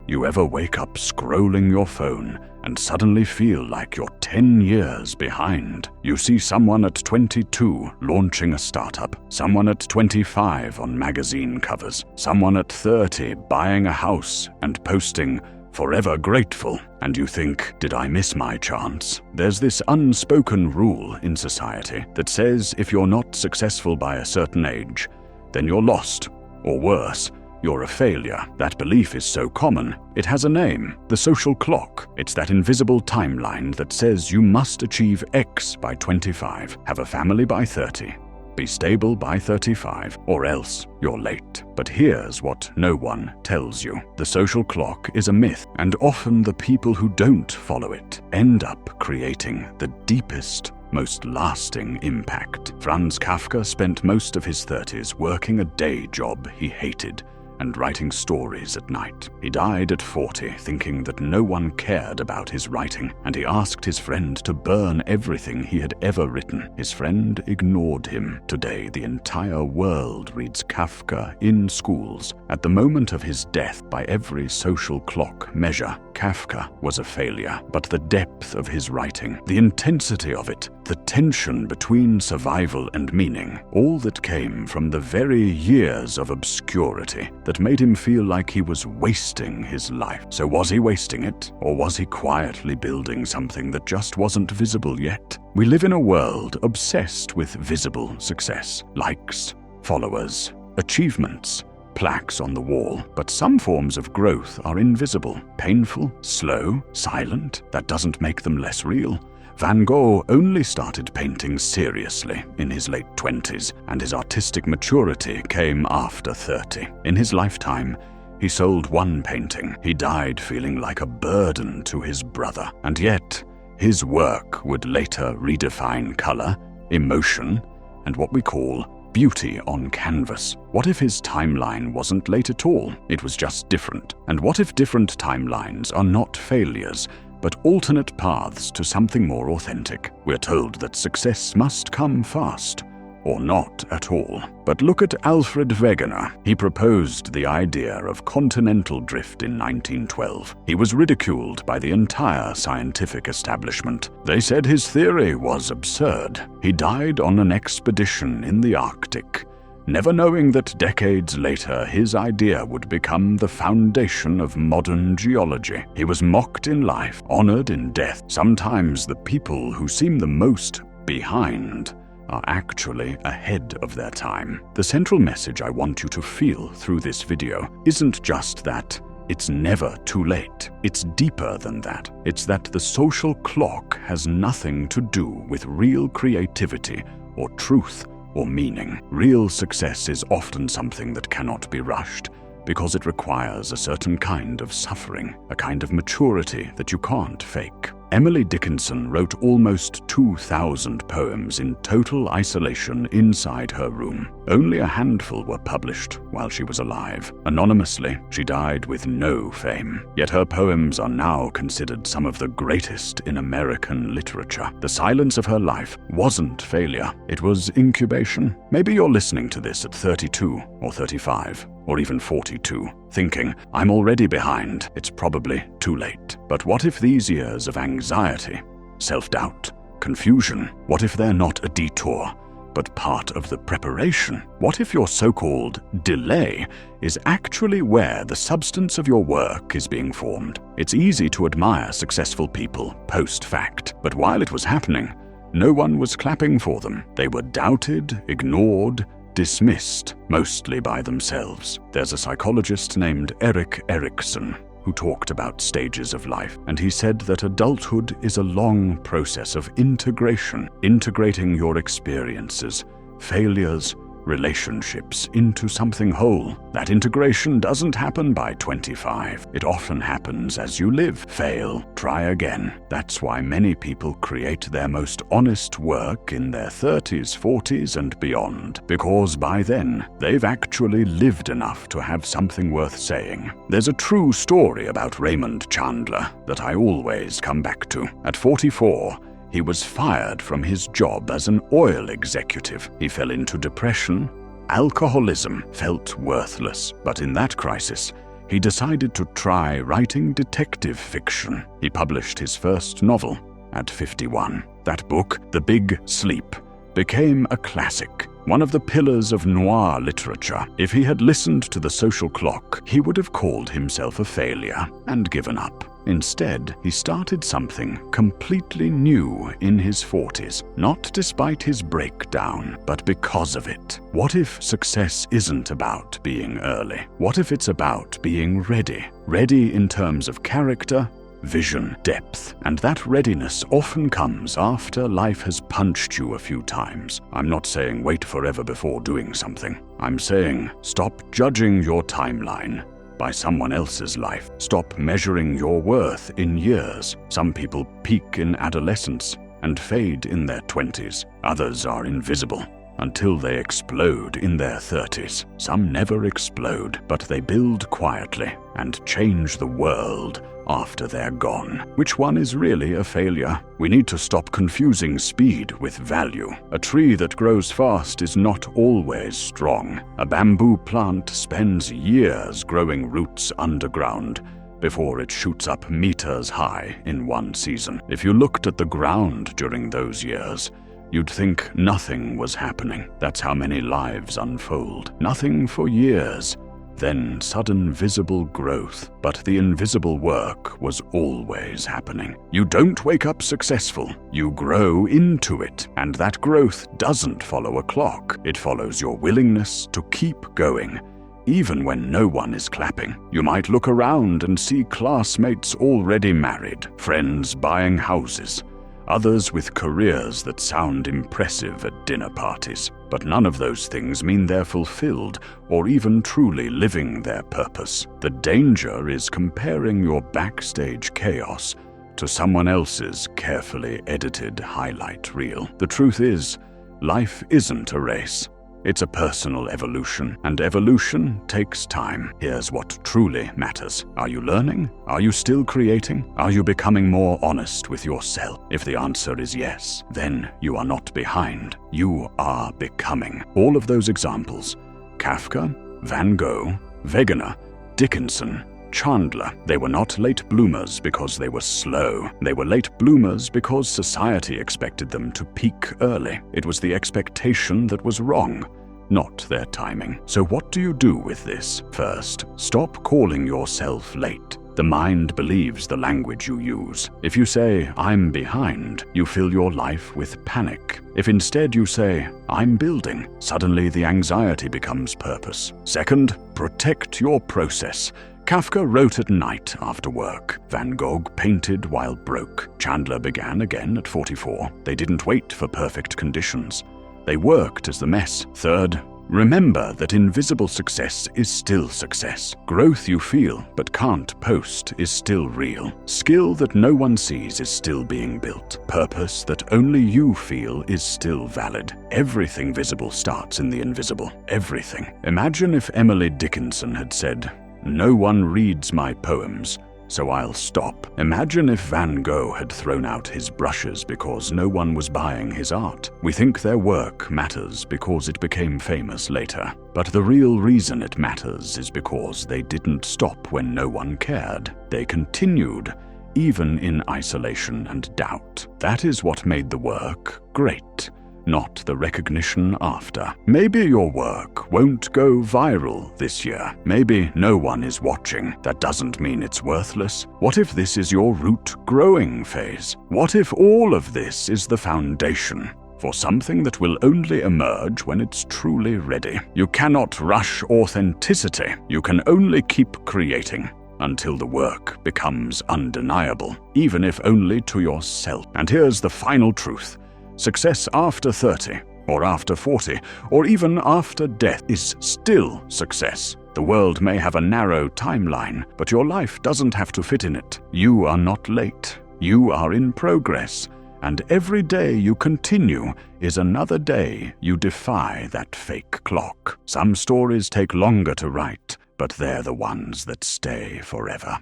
You ever wake up scrolling your phone and suddenly feel like you're 10 years behind? You see someone at 22 launching a startup, someone at 25 on magazine covers, someone at 30 buying a house and posting "forever grateful," and you think, did I miss my chance? There's this unspoken rule in society that says if you're not successful by a certain age, then you're lost, or worse, you're a failure. That belief is so common, it has a name: the social clock. It's that invisible timeline that says you must achieve X by 25, have a family by 30, be stable by 35, or else you're late. But here's what no one tells you. The social clock is a myth, and often the people who don't follow it end up creating the deepest, most lasting impact. Franz Kafka spent most of his 30s working a day job he hated and writing stories at night. He died at 40, thinking that no one cared about his writing, and he asked his friend to burn everything he had ever written. His friend ignored him. Today, the entire world reads Kafka in schools. At the moment of his death, by every social clock measure, Kafka was a failure. But the depth of his writing, the intensity of it, the tension between survival and meaning, all that came from the very years of obscurity that made him feel like he was wasting his life. So was he wasting it, or was he quietly building something that just wasn't visible yet? We live in a world obsessed with visible success, likes, followers, achievements, plaques on the wall. But some forms of growth are invisible, painful, slow, silent. That doesn't make them less real. Van Gogh only started painting seriously in his late 20s, and his artistic maturity came after 30. In his lifetime, he sold one painting. He died feeling like a burden to his brother, and yet his work would later redefine color, emotion, and what we call beauty on canvas. What if his timeline wasn't late at all? It was just different. And what if different timelines are not failures, but alternate paths to something more authentic? We're told that success must come fast, or not at all. But look at Alfred Wegener. He proposed the idea of continental drift in 1912. He was ridiculed by the entire scientific establishment. They said his theory was absurd. He died on an expedition in the Arctic, never knowing that decades later his idea would become the foundation of modern geology. He was mocked in life, honored in death. Sometimes the people who seem the most behind are actually ahead of their time. The central message I want you to feel through this video isn't just that it's never too late. It's deeper than that. It's that the social clock has nothing to do with real creativity or truth or meaning. Real success is often something that cannot be rushed because it requires a certain kind of suffering, a kind of maturity that you can't fake. Emily Dickinson wrote almost 2,000 poems in total isolation inside her room. Only a handful were published while she was alive. Anonymously, she died with no fame. Yet her poems are now considered some of the greatest in American literature. The silence of her life wasn't failure. It was incubation. Maybe you're listening to this at 32 or 35 or even 42, thinking, I'm already behind. It's probably too late. But what if these years of anxiety, self-doubt, confusion, what if they're not a detour, but part of the preparation? What if your so-called delay is actually where the substance of your work is being formed? It's easy to admire successful people post-fact, but while it was happening, no one was clapping for them. They were doubted, ignored, dismissed, mostly by themselves. There's a psychologist named Erik Erikson who talked about stages of life, and he said that adulthood is a long process of integration, integrating your experiences, failures, relationships into something whole. That integration doesn't happen by 25. It often happens as you live, fail, try again. That's why many people create their most honest work in their 30s, 40s, and beyond, because by then, they've actually lived enough to have something worth saying. There's a true story about Raymond Chandler that I always come back to. At 44, he was fired from his job as an oil executive. He fell into depression, alcoholism, felt worthless. But in that crisis, he decided to try writing detective fiction. He published his first novel at 51. That book, The Big Sleep, became a classic, one of the pillars of noir literature. If he had listened to the social clock, he would have called himself a failure and given up. Instead, he started something completely new in his 40s, not despite his breakdown, but because of it. What if success isn't about being early? What if it's about being ready? Ready in terms of character, vision, depth, and that readiness often comes after life has punched you a few times. I'm not saying wait forever before doing something. I'm saying stop judging your timeline by someone else's life. Stop measuring your worth in years. Some people peak in adolescence and fade in their 20s. Others are invisible until they explode in their 30s. Some never explode, but they build quietly and change the world after they're gone. Which one is really a failure? We need to stop confusing speed with value. A tree that grows fast is not always strong. A bamboo plant spends years growing roots underground before it shoots up meters high in one season. If you looked at the ground during those years, you'd think nothing was happening. That's how many lives unfold. Nothing for years, then sudden visible growth. But the invisible work was always happening. You don't wake up successful. You grow into it. And that growth doesn't follow a clock. It follows your willingness to keep going, even when no one is clapping. You might look around and see classmates already married, friends buying houses, others with careers that sound impressive at dinner parties. But none of those things mean they're fulfilled or even truly living their purpose. The danger is comparing your backstage chaos to someone else's carefully edited highlight reel. The truth is, life isn't a race. It's a personal evolution, and evolution takes time. Here's what truly matters. Are you learning? Are you still creating? Are you becoming more honest with yourself? If the answer is yes, then you are not behind. You are becoming. All of those examples, Kafka, Van Gogh, Wegener, Dickinson, Chandler, they were not late bloomers because they were slow. They were late bloomers because society expected them to peak early. It was the expectation that was wrong, not their timing. So what do you do with this? First, stop calling yourself late. The mind believes the language you use. If you say, "I'm behind," you fill your life with panic. If instead you say, "I'm building," suddenly the anxiety becomes purpose. Second, protect your process. Kafka wrote at night after work. Van Gogh painted while broke. Chandler began again at 44. They didn't wait for perfect conditions. They worked as the mess. Third, remember that invisible success is still success. Growth you feel but can't post is still real. Skill that no one sees is still being built. Purpose that only you feel is still valid. Everything visible starts in the invisible. Everything. Imagine if Emily Dickinson had said, "No one reads my poems, so I'll stop." Imagine if Van Gogh had thrown out his brushes because no one was buying his art. We think their work matters because it became famous later. But the real reason it matters is because they didn't stop when no one cared. They continued, even in isolation and doubt. That is what made the work great, not the recognition after. Maybe your work won't go viral this year. Maybe no one is watching. That doesn't mean it's worthless. What if this is your root growing phase? What if all of this is the foundation for something that will only emerge when it's truly ready? You cannot rush authenticity. You can only keep creating until the work becomes undeniable, even if only to yourself. And here's the final truth. Success after 30, or after 40, or even after death is still success. The world may have a narrow timeline, but your life doesn't have to fit in it. You are not late. You are in progress. And every day you continue is another day you defy that fake clock. Some stories take longer to write, but they're the ones that stay forever.